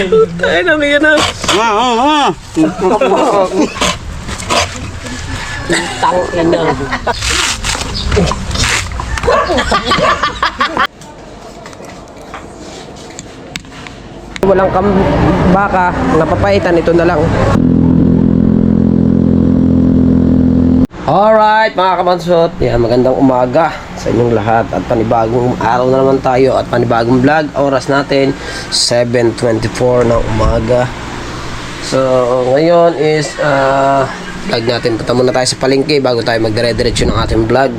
Ay, nami yan na. Tang ina. Walang baka, napapaitan, ito na lang. Alright mga kabansot, yan, magandang umaga sa inyong lahat at panibagong araw na naman tayo at panibagong vlog. Oras natin 7:24 ng umaga. So ngayon is vlog natin, punta muna tayo sa palengke bago tayo magdire-diretso ng ating vlog.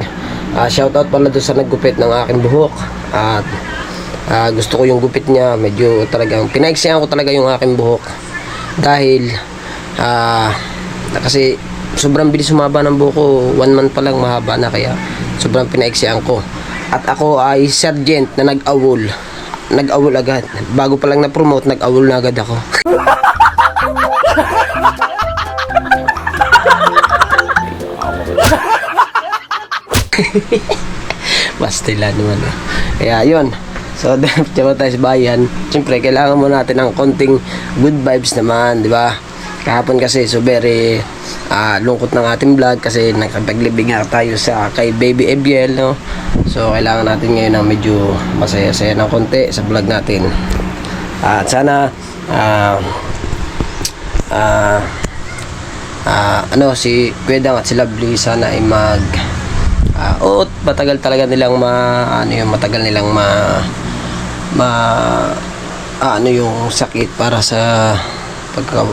Shoutout pala doon sa naggupit ng aking buhok at gusto ko yung gupit niya, medyo talagang pinaiksiyan ko talaga yung aking buhok dahil kasi sobrang bilis humaba ng buhok ko, 1 month pa lang mahaba na, kaya sobrang pinaiksiyan ko. At ako ay sergeant na nag-awol agad, bago pa lang na-promote, nag-awol na agad ako. Bastila naman kaya yun. So, diba tayo sa bayan, siyempre, kailangan mo natin ng konting good vibes naman, di ba? Kahapon kasi, so very lungkot ng ating vlog kasi nakapaglibing nga tayo sa kay Baby Ebiel, no? So, kailangan natin ngayon ng medyo masaya-saya ng konti sa vlog natin. At sana, si Kuya at si Lovely sana ay matagal talaga nilang matagal nilang yung sakit para sa pagka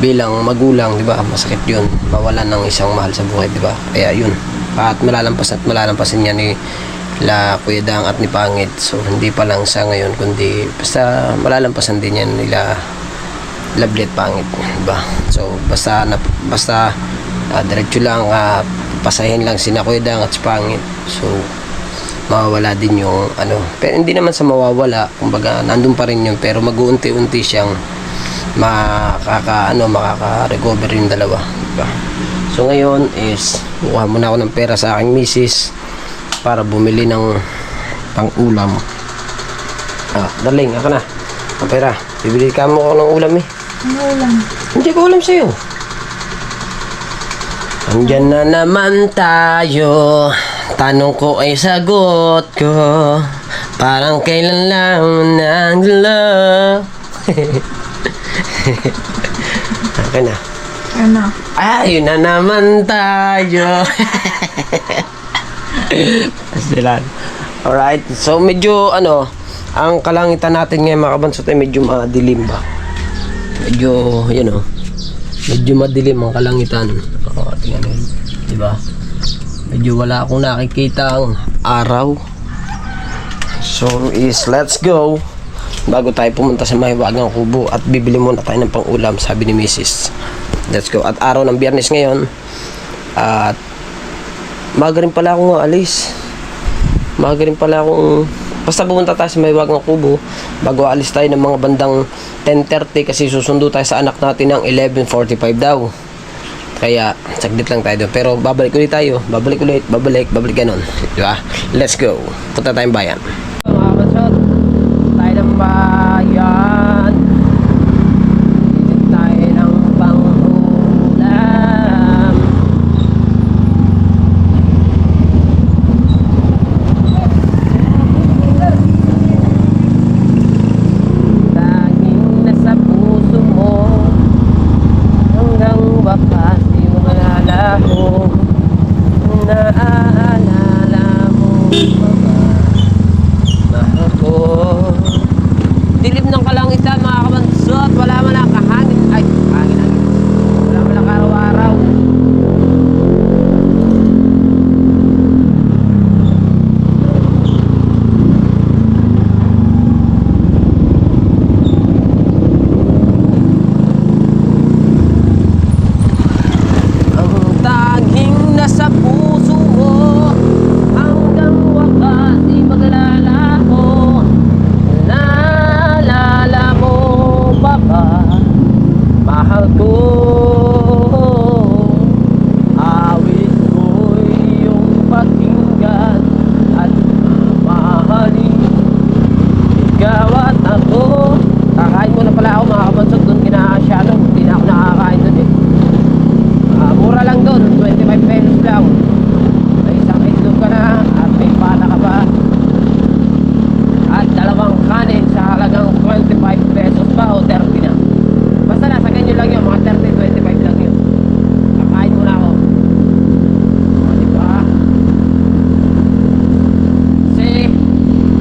bilang magulang, di ba? Masakit 'yun, mawalan ng isang mahal sa buhay, di ba? Kaya 'yun. At malalampasan niya ni Kuya Dang at ni Pangit. So hindi pa lang sa ngayon kundi basta malalampasan din yan nila Lovely at Pangit, di ba? So basta diretso lang, pasahin lang sina Kuya Dang at si Pangit. So mawawala din yung pero hindi naman sa mawawala, kumbaga nandun pa rin yun, pero mag-uunti-unti siyang makaka-recover yung dalawa, diba? So ngayon is kuha muna ako ng pera sa aking misis para bumili ng pang-ulam. Darling, ako na ang pera, bibili ka mo ako ng ulam eh. Ano ulam? Hindi ko ulam sa'yo. Andyan na naman tayo, tanong ko ay sagot ko, parang kailan lang nagdala. Okay na. Ano? Ayun na naman tayo. Pasilan. Alright, so medyo ang kalangitan natin ngayon mga kabansot ay medyo madilim ba? Medyo, medyo madilim ang kalangitan. Tingnan yun, diba? Medyo wala akong nakikita ang araw. So let's go bago tayo pumunta sa Mahiwagang Kubo at bibili muna tayo ng pang-ulam, sabi ni Mrs. Let's go. At araw ng Biyernes ngayon at maaga rin pala akong alis. Basta pumunta tayo sa Mahiwagang Kubo bago alis tayo ng mga bandang 10:30 kasi susundo tayo sa anak natin ng 11:45 daw. Kaya saglit lang tayo doon, pero babalik ulit ganon, diba? Let's go, punta tayong bayan. Mga kabansot, tayo ng bayan, visit tayo ng pang-ulam. Tanging nasa puso mo hanggang wakas, naaalala mo ba, mahal ko. Dilim ng kalangitan mga kabansot, wala man lang kahangin, wala man lang araw-araw. Sa puso mo hanggang wakas, di magalala ko, naalala kabansot doon kinaasyano. Hindi na ako nakakain doon eh. Mura lang doon, 25 pesos lang. May isang itlog ka na at may pata ka pa. At dalawang kanin sa halagang 25 pesos pa o 30 na. Basta nasa ganyan lang yun, mga 30, 25 lang yun. Kakain muna ako. Diba? Kasi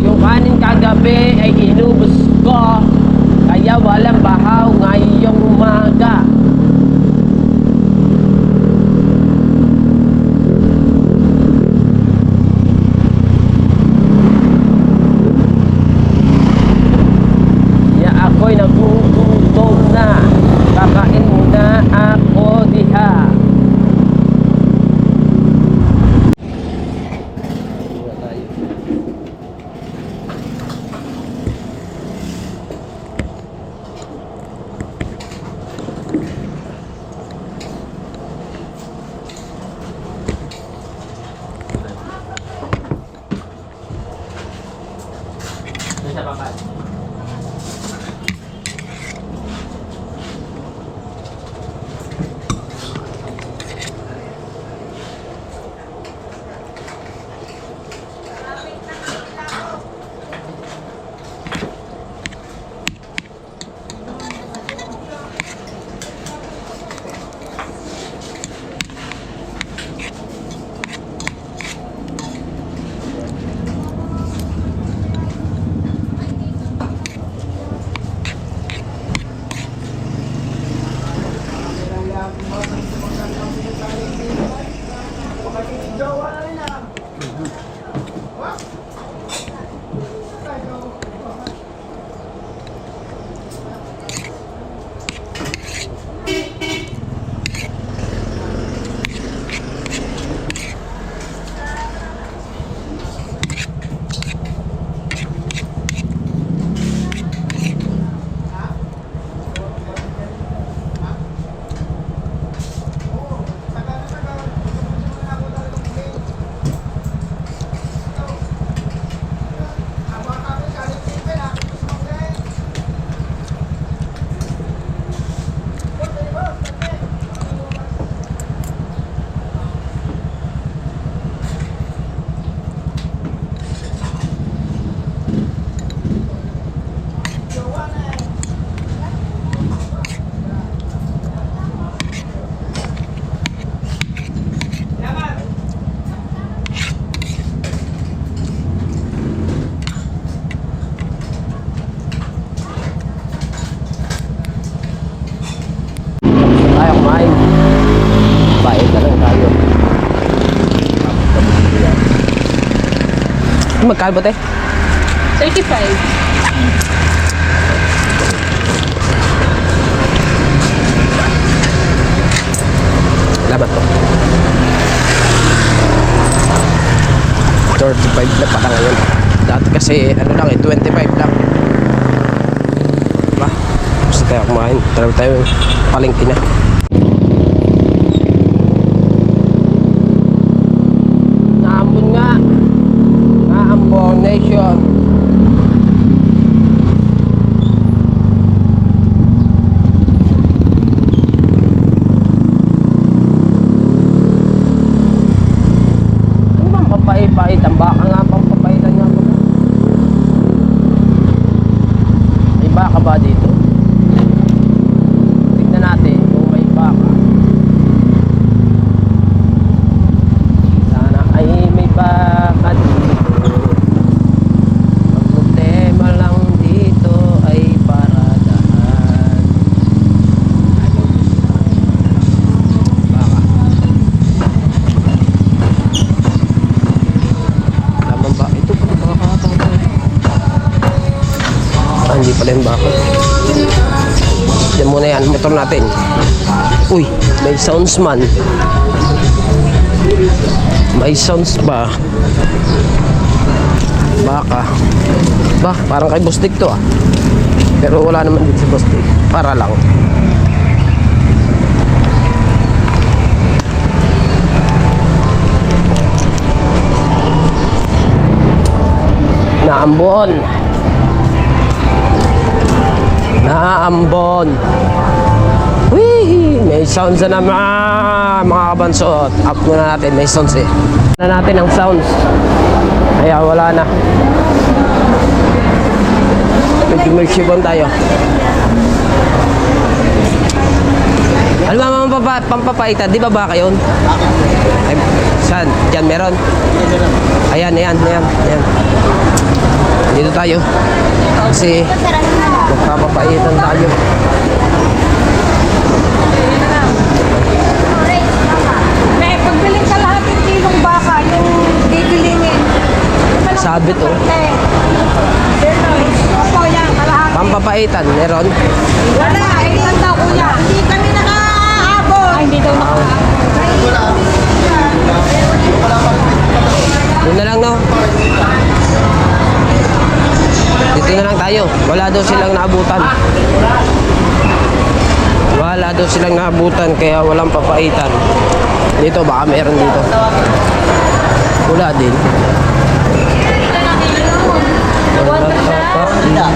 yung kanin kagabi ay inubos ko. Kaya walang bahaw ngayong umaga. Ako'y nagugutom na. Kakain muna ako diha. Sa papat. Tayo kumain. Baik na lang tayo. Magkano ba tayo? 35. Labat to. 35 na pala ngayon. Dati kasi ano lang eh, 25 lang. Diba? Gusto tayo kumain. Tara tayo palengke na. Naambon nga. Naambon Nation. Papait, ang baka nga pang papaitan nga po. May baka ba dito? Tignan natin kung may baka. Sana ay may baka dito. Ang problema lang dito ay paradahan. Baka. Ito pala baka ata. Hindi pala yung baka. Diyan muna yan, motor natin. Uy, may sounds man. May sounds ba? Baka. Bah, parang kay Bustik to ah. Pero wala naman dito si Bustik. Para lang. Naambon. ambon. Wee! May sounds na naman mga kabansot. Up muna natin, may sounds eh. Na natin ang sounds. Kaya wala na. Medyo may shibon tayo. Alam mo pampapaitan, di ba kayo? Ay, saan? Diyan meron? Ayan. Dito tayo. Kasi magpapapaitan tayo. May pagbiling ka lahat ng kilong baka, yung bibilingin. Sabit oh. Opo, yan, kalahati. Pampapaitan, meron? Wala, ilan daw kuya? Hindi kami nakaabot. Ay, hindi daw nakaabot. Doon na lang no? Dito na lang tayo. Wala daw silang naabutan. Wala daw silang naabutan kaya walang papaitan. Dito baka meron dito. Wala din. Wala papaitan.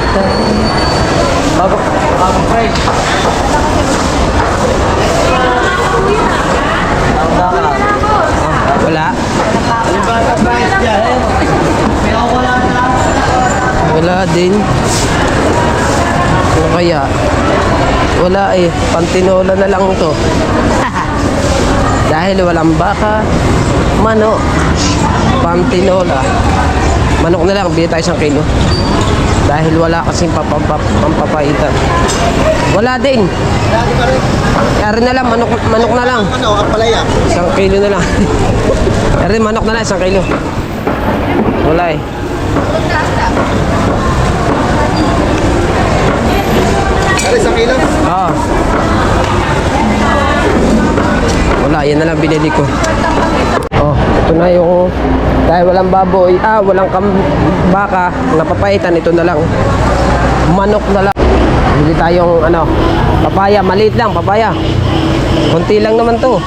Wala. Wala din. O kaya wala eh. Pantinola na lang to. Dahil walang baka, manok. Pantinola. Manok na lang, bili tayo 1 kilo. Dahil wala kasing pampapaitan. Wala din. Kaya na lang, manok na lang. Ano, ang palaya? 1 kilo na lang. Kaya manok na lang, 1 kilo. Wala eh. Ano, 1 kilo? Oo. Wala, yan na lang binili ko. Oh, ito na yung dahil walang baboy, walang baka, napapaitan, ito na lang. Manok na lang. Bili tayong papaya, maliit lang, papaya. Konti lang naman to.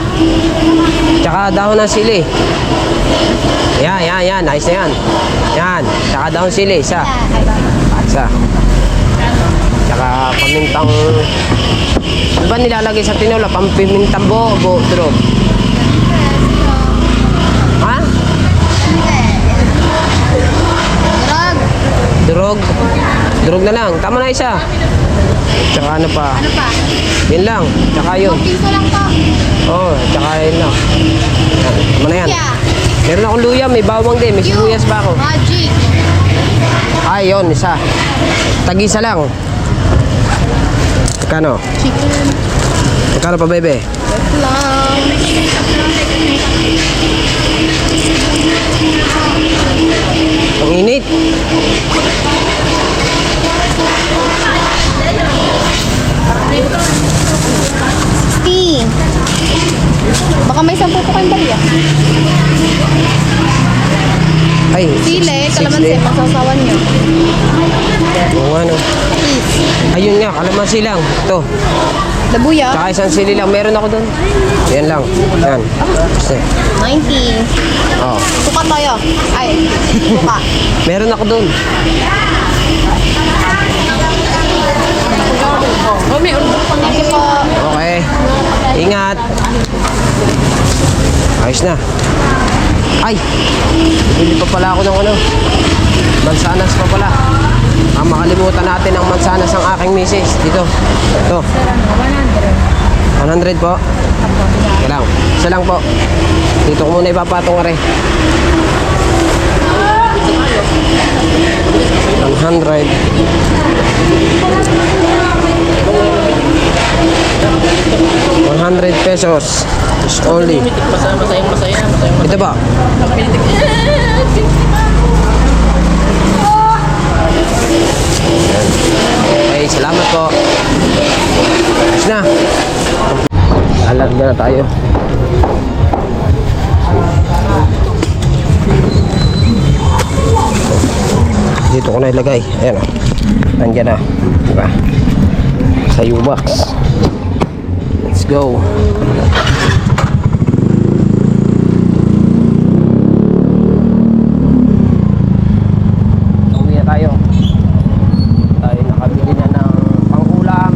Tsaka dahon ng sili. Yan, nice na yan. Yan, tsaka dahon sili, isa. Tsaka pamintang, ano ba nilalagay sa tinola? Pampimintang buo, durog. Ha? Durog na lang. Tama na isa. Tsaka ano pa? Yun lang. Tsaka yun. Piso lang to. Oo, tsaka yun lang. Yan. Tama na yan. Meron akong luya, may bawang din, may sibuyas pa ako. Magic. Ay, yun, isa. Tag-isa lang. Kano? Chicken. Kano pa, bebe? Lang. Ang init. Baka may 10 po kayong bali ah. Ay, Sili, six kalamansi, din. masasawan nyo. Oo, ano. Ayun nga, kalamansi lang. Ito. Dabuya. Tsaka isang sili lang. Meron ako doon. Yan lang. Yan. Kasi, 90. oh. Suka tayo. Ay, suka. Meron ako doon. Thank you po. Okay. Ingat. Ayos na. Ay! Bili pa pala ako ng mansanas pa pala. Makalimutan natin ang mansanas ng aking misis. Dito. Ito. 100 po. Kaya lang. Isa lang po. Dito ko muna ipapatong ka rin. 100 pesos is only. Ito ba? Okay, salamat po. Ayos na. Alarga na tayo. Dito ko na ilagay. Ayan o. Nandiyan na. Diba? Sa U-box. Let's go. Uwi na tayo. Tayo nakabili na ng pang-ulam.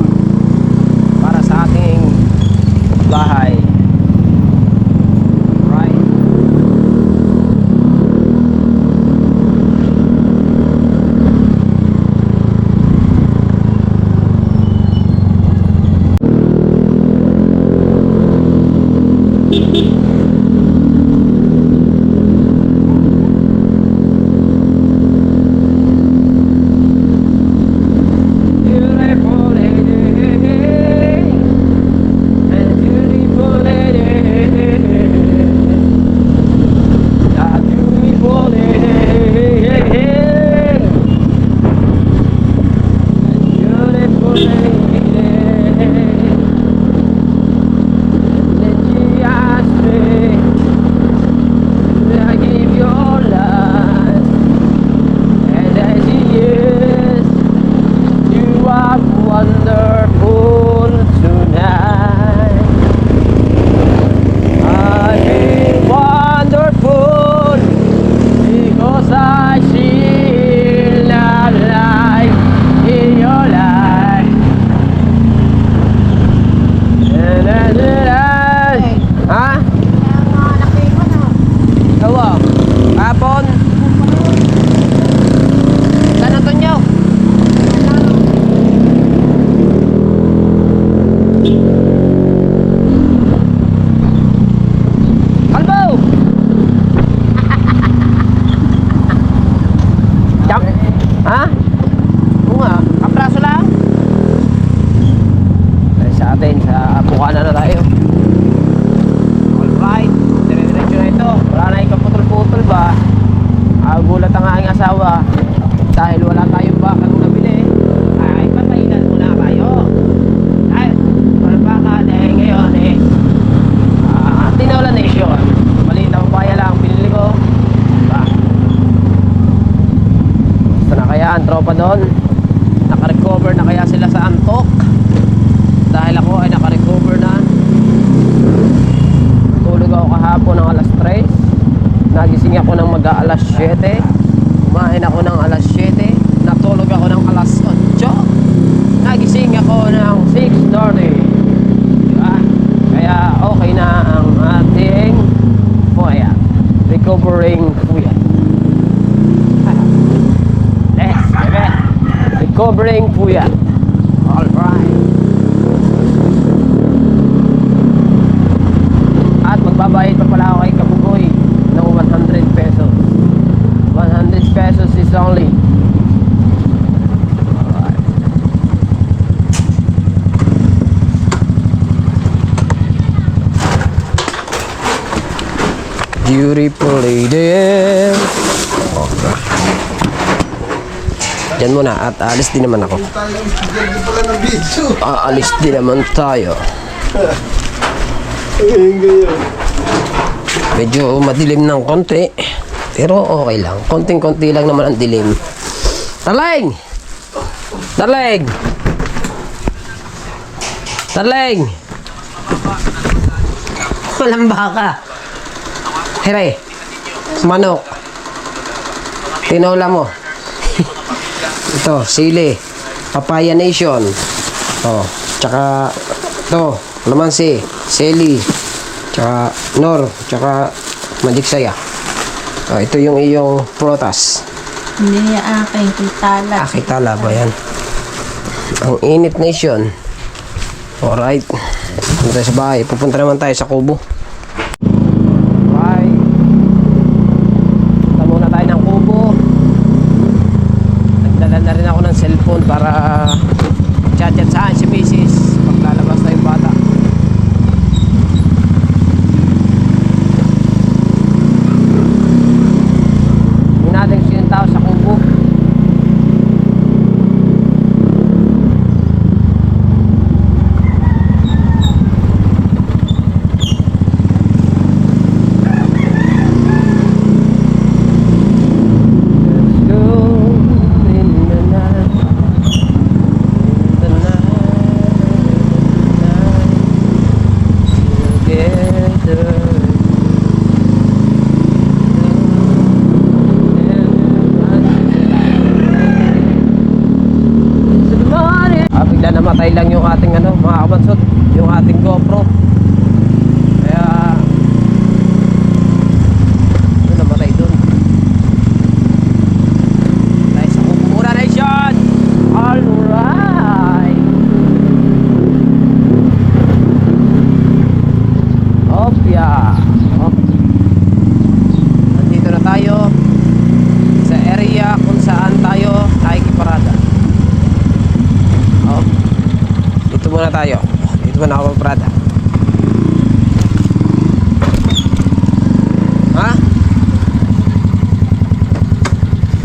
mag-aalas 7. Kumain ako ng alas 7. Natulog ako ng alas 8. Nagising ako ng 6:30. Diba? Kaya okay na ang ating puyat. Recovering puyat. Bebe. Recovering puyat. Alright. At magbabayad pa pala ako kay Kabugoy ng 100 pesos. 100 pesos is only. Alright. Beautiful lady. Okay. Diyan muna at alis din naman ako. Ganda pala ng video. Aalis din naman tayo. Medyo madilim ng konti. Pero okay lang. Konting-konti lang naman ang dilim. Darling! Darling! Darling! Walang baka. Here. Manok. Tinola mo. Ito, sili. Papaya Nation. Oh, tsaka ito, lamansi, seli, tsaka nor, tsaka magic saya. Oh, ito yung iyong prutas. Hindi niya aking kitala. Kitala ba yan? Ang init nation. Alright. Punta tayo sa bahay. Pupunta naman tayo sa kubo. Bye. Punta muna tayo ng kubo. Nagdala na rin ako ng cellphone para chat-chat saan si Mrs. Paglalabas na yung bata. Hindi natin sinintao sa kubo. Bigla namatay lang yung ating mga kabansot, yung ating GoPro. Kaya namatay dun. Tayo sa Kumura Nation. Alright. Opya. Nandito na tayo sa area kung saan tayo nakikiparada. Dito muna tayo. Dito muna ako magparada. Ha?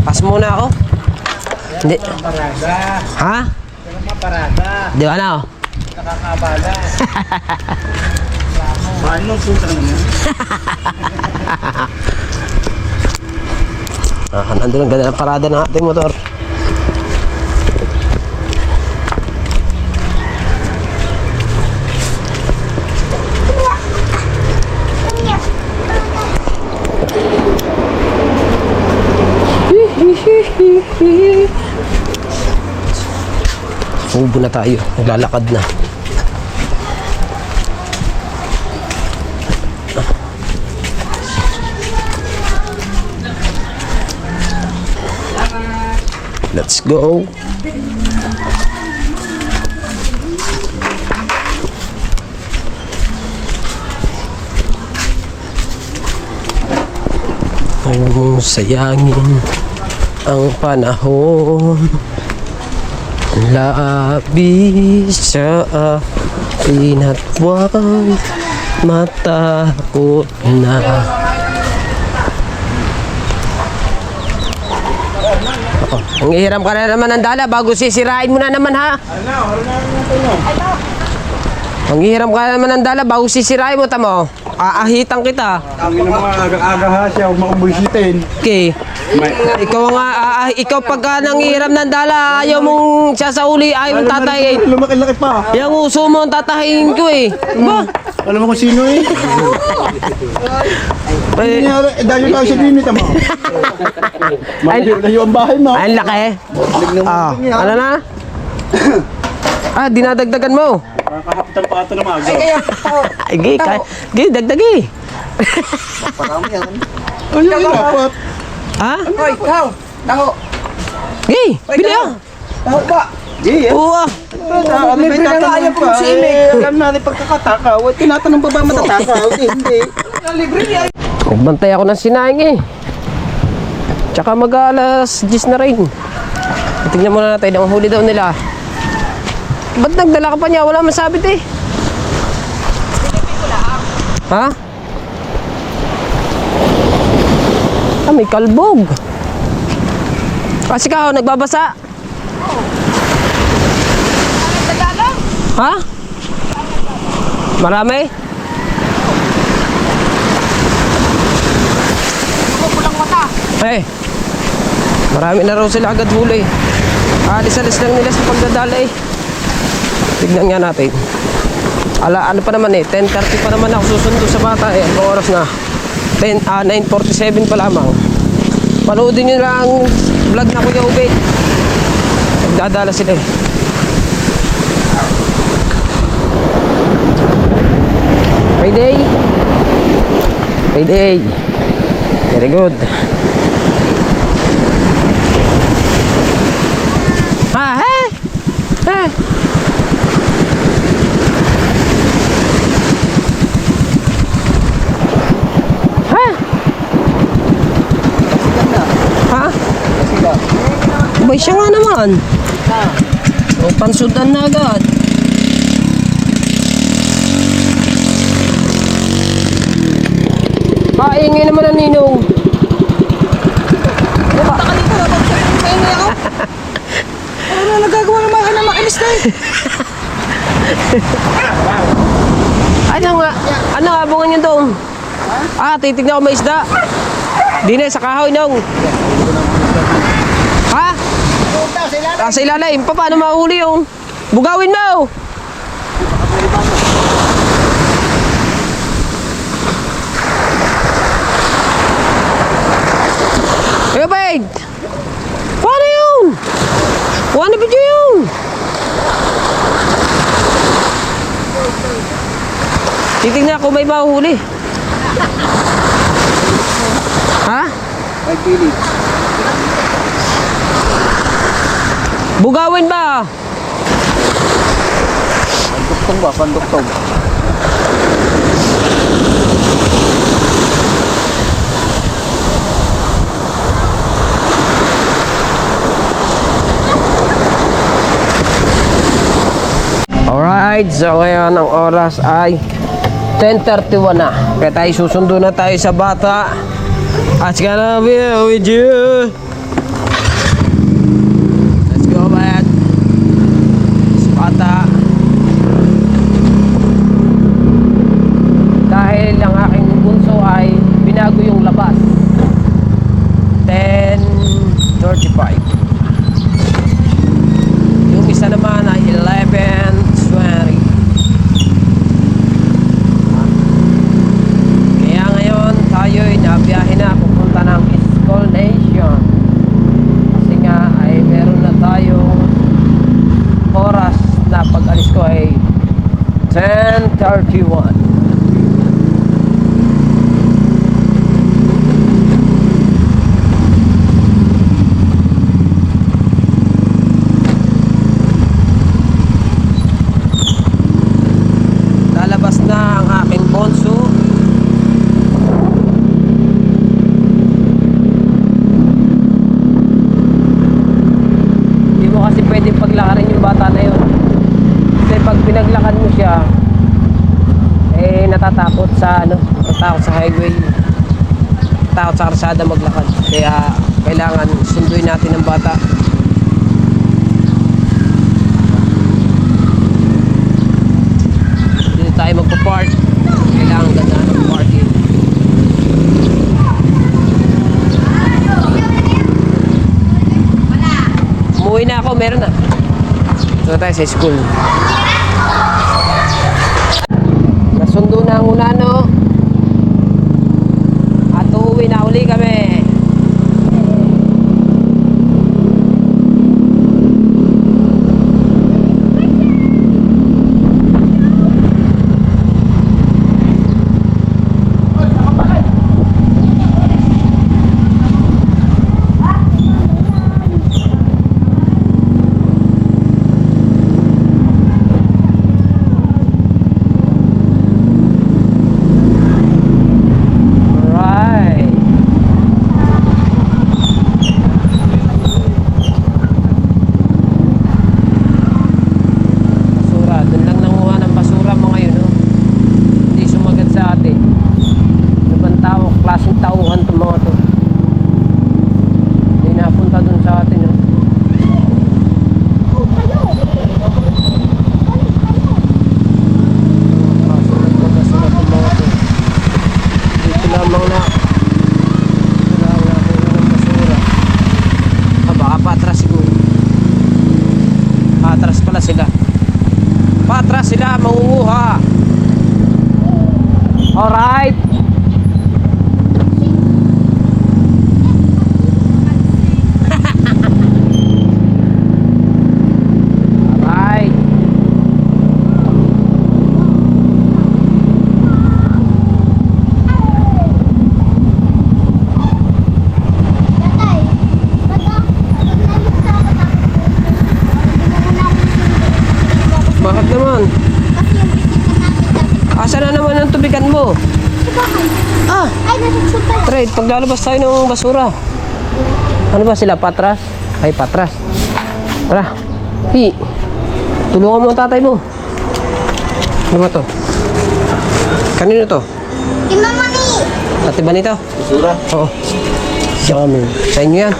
Pas muna ako? Hindi. Ha? Di ba na? Nakakabala. Paano punta naman? Nandun ang ganda ng parada ng ating motor. Ubo na tayo, naglalakad na. Let's go. Huwag mong sayangin ang panahon. Labis sa akin at huwag matakot na. Ang ihiram ka na naman ng dala bago sisirain mo na naman ha. Ang ihiram ka na naman ng dala bago sisirain mo, tamo. Aahitan kita. Ang ina mga aga-aga ha siya, huwag makumbulsitin. Okay. Ikaw nga, ikaw pagka nangihiram ng dala, ayaw mong sasauli, ayaw mong tatayin. Lumaki-laki pa. Yung uso mo, tatahin ko eh. Ba? Alam mo kung sino eh? Eh, Dahil tayo sa limit mo. Malayo ang bahay mo. ay, ang laki. Ah, ano na? Ah, dinadagdagan mo. Kakahapitan pa ito na maga. Ay, dagdagi. Ano yung dapat? Ha? Hoy, ikaw. Tango. Bili ah. Tango ba? Di, Oo ah. Libre na nga ayaw po si Imig. Alam natin pagkakatakaw. Tinatanong pa ba matatakaw? Hindi. Libre niya. Magbantay ako ng sinaing eh. Tsaka mag-alas 10 na rin. Tingnan muna natin ang huli daw nila. Ba't nagdala ka pa niya? Wala masabit eh. Ha? Ah, may kalbog. Kasi ka, nagbabasa. Ha? Marami? Eh, marami na raw sila agad huli. Alis-alis lang nila sa pagdadala eh. Tignan nga natin. Ano pa naman eh, 10:30 pa naman ako susundo sa bata eh. Anong oras na? 9:47 pa lamang. Panoodin nyo lang ang vlog na Kuya Ube. Nagdadala sila eh. Payday. Payday. Very good. Ah, eh? Eh? Ha? Bay, siya nga naman. O, pansudan na agad. Paingay naman ang ninong. Punta ka dito. Maingay ako. Ano na nagagawa ng mga makinis na eh. Ano nga? Ano abungan niyo tong? Ah, titignan ko may isda. Di na, sa kahoy nung. Ha? Ah, sa ilalim. Paano mahuli yung? Bugawin mo! Hey, babe! Paano yun? Paano video yun? Titignan ko may mahuli. Ha? Ay, pili. Bugawin ba? Panduktong ba? Panduktong. Alright, so ngayon ang oras ay 10:31 na. Kaya tayo susundo na tayo sa bata. It's gonna be with you. Let's go back. Sa bata. Dahil ang aking bunso ay binago yung labas. 10:35. Yung isa naman ay 11:20. Kaya ngayon tayo ay nabiyahe na pupunta ng School Nation. Kasi nga ay meron na tayong oras na pag-alis ko ay 10:31. Lalabas na ang aking bonso. Hindi mo kasi pwedeng paglakarin yung bata na yun. Kasi pag pinaglakan mo siya, eh natatakot sa highway. Natatakot sa karsada maglakad. Kaya kailangan sunduin natin ang bata. Dito tayo magpa-park. Kailangan ganda ng parking. Umuwi na ako, meron na. Ito tayo sa school. Nasundo na ang unano. uuwi na uli kami. Alright. Basura, dun lang nanguha ng basura mga yun, no? Hindi sumagat sa atin. Ano bang tao? Klaseng tauhan itong mga to. Hindi napunta dun sa atin, no? Basura itong mga to. Dito lamang na. Dito lang nakuha ng basura. Baka patras siguro. Patras pala sila. Patras sila, mangunguha. Alright. Alright. Bakit naman? Asa na naman ang tubigan mo? Ah, Ay, nasusunod pala. trade, paglalabas tayo ng basura. Ano ba sila? Patras? Ay, patras. Tara. Hi. Tulungan mo ang tatay mo. Ano ba to? Kanino to? Kay Mama ni. Ate ba nito? Basura. Oo. Sa amin. Sa inyo yan.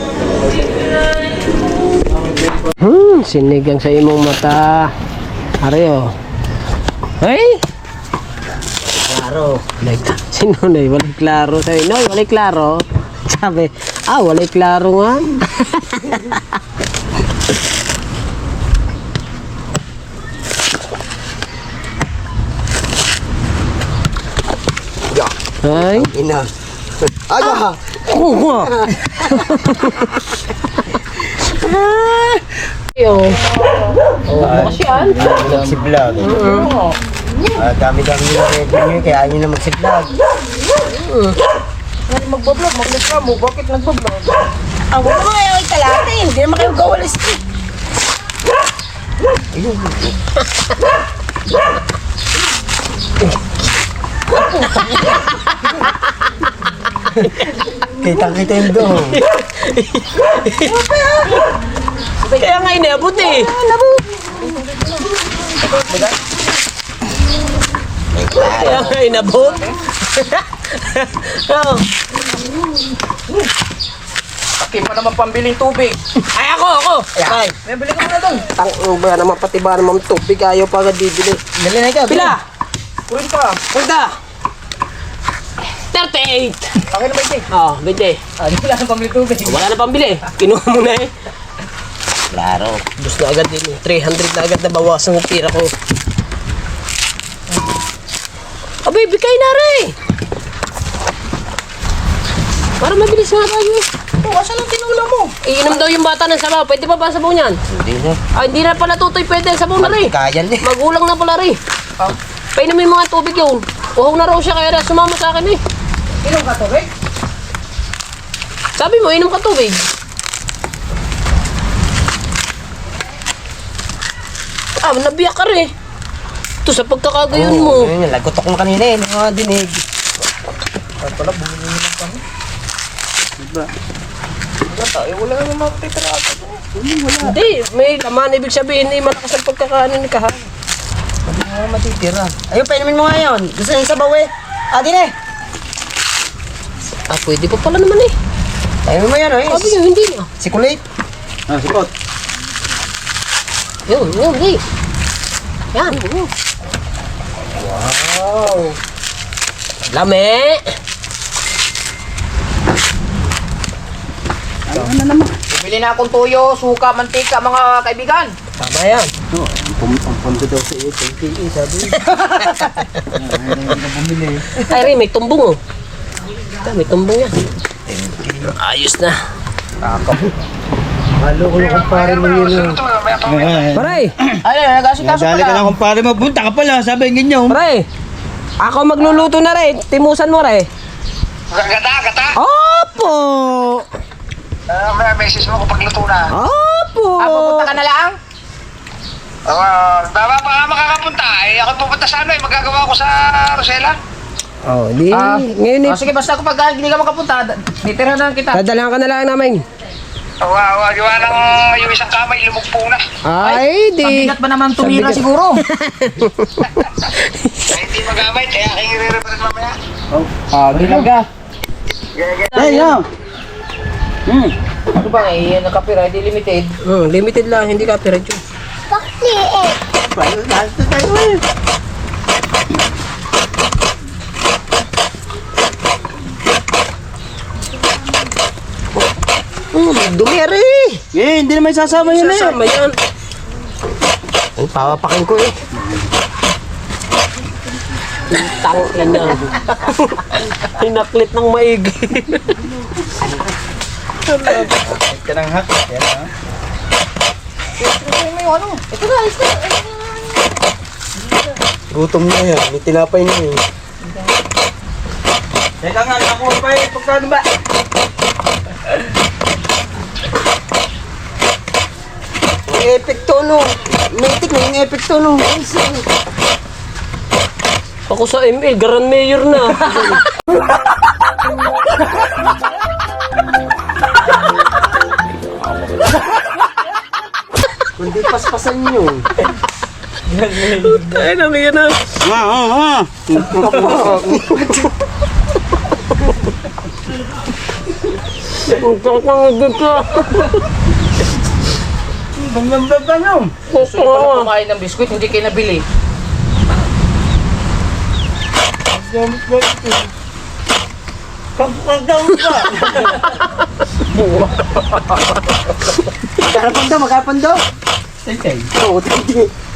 Sinigang sa imong mata. Areo. Hey! Klaro. Sino na yun? Walay klaro. Sabi, no, walay klaro. Sabi, walay klaro nga. Ay. Ina. Aga! Oo nga. Yo. Bukas yan. Magsi-vlog. Dami-dami yung ready nyo, kaya ayaw nyo na magsi-vlog. Magbablog, mag-vlog mo. Bakit nagbablog? Ang wala mo kayo ikalatin. Hindi naman kayo gawalis. Kita-kita yung doon. Kaya nga inabot eh. Kaya nga inabot. Oh. Pati pa naman pambiling tubig. Ay, ako. Ay, May bili ka muna doon. tang ba naman pati ba naman tubig ayaw pa agad bibili. Dali na ikaw. Pila? Kuhin pa. Punta. 38. Akin na ba ito? Oh, 20. Wala nang pambiling tubig. Wala na pambili. Kinuha mo na eh. Klaro. Gusto na agad din. 300 na agad na bawasan ng tira ko. Abay, bigay na rin. Para mabilis nga tayo. Oh, asan ang tinula mo? Iinom daw yung bata ng sabaw. Pwede pa ba ang sabaw niyan? Hindi na. Hindi na pala tutoy pwede. Sabaw na rin. Kayan eh. Magulang na pala rin. Painumin mo nga tubig yun. Uhaw na raw siya kaya na sumama sa akin eh. Inom ka tubig? Sabi mo, inom ka tubig. Nabiyak ka rin. Ito sa pagkakagayon mo. Yun, lagotok mo kanina eh. Mga dinig. Ay pala, bumili nyo lang kami. Diba? Wala tayo, wala naman makakita na ata. Hindi, may laman. Ibig sabihin, hindi malakas ang pagkakaano ni Kahan. Hindi mo matitira. Ayun, painumin mo nga yun. Gusto nyo yung sabaw eh. Din eh. Pwede pa pala naman eh. Painumin mo yan oh. Sabi niyo, hindi na. Sikulit. Sikot. Yun, hindi. Yan. Wow. Lame. Bumili na akong toyo, suka, mantika, mga kaibigan. Tama yan. Ang pondo daw sa iyo. 20 sabi. Ay, Ray, may tumbong oh. Ito, may tumbong yan. Ayos na. Halo ko yung kumpare mo yun. Pare! Ay, nag-asikaso Dali ka pala. na kumpare mo. Punta ka pala, sabi ng ganyan. Pare! Ako magluluto na rin. Timusan mo rin. Gata. Opo! May message mo kung pagluto na. Opo! Pupunta ka na lang? Baba pa nga makakapunta. Ako pupunta sa ano magagawa ko sa Rosella. Oh, di. Ngayon Sige, basta kapag hindi ka makapunta, titira na lang kita. dadalhan ka na lang namin. Gawa ng yung isang kamay, lumugpo na. Ay, di. Pabigat ba naman tumira Sabigat. siguro? Hindi magamit, kaya aking i-represent mamaya. Bilaga. Hey, no. Ano ba eh, naka-copyright limited. Limited lang, hindi copyright yun. Bakli eh. Dumiri! Eh, hindi naman sasama yun eh. Sasama yan. Ay, papapakin ko eh. Tangin na. Hinaklit ng maigi. Ito ng hak. Yan ha. Ito na, ito na. Gutom na yan. May tinapay na yun. Teka nga, nakuha pa eh. Pagkano ba? Yung epekto no. Metik na yung epekto no. Ako sa ML, Garan Mayor na. Kundi paspasan nyo. Ay, nangyan na. Ang kakangagod ka. Gusto nyo pala kumain ng biskuit, hindi kayo nabili. Magkapando.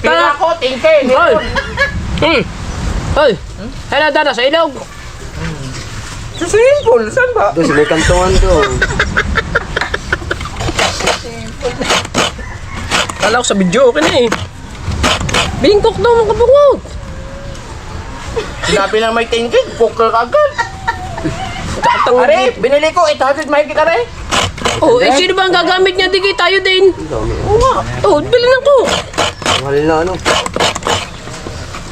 Pila ko, tingke. Hoy! Hoy! Hala, dana sa ilog. Sa swimming pool, saan ba? Doon, sa may kantongan doon. Kala ko sa video, okay na eh. Bingkok daw mga kabungot. Sinabi lang may tingke, poker agad. Tatang Are, binili ko 800 mahigit are. Oh, eh sino ba ang gagamit niya? Di tayo din. Oo nga. Oh, bilhin ako. Mahal na ano.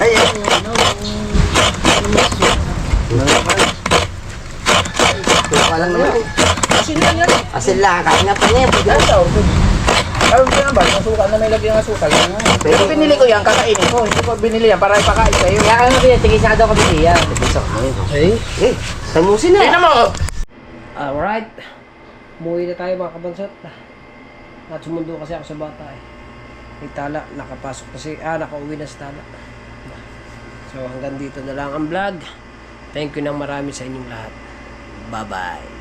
Ay, Walang naman. Asin lang yan. Asin lang, kain nga pa niya. Ayaw ko na ba? Yung asukal na may lagyan ng asukal. Pero binili ko yan, kakainin ko. Hindi ko binili yan para ipakain kayo. Kaya ano ba yan? Tigisa daw kabili yan. Eh, tamusin na. Tignan mo! Alright. Umuwi na tayo mga kabansot. At sumundo kasi ako sa bata eh. May tala, nakapasok kasi, nakauwi na sa tala. So hanggang dito na lang ang vlog. Thank you ng marami sa inyong lahat. Bye-bye.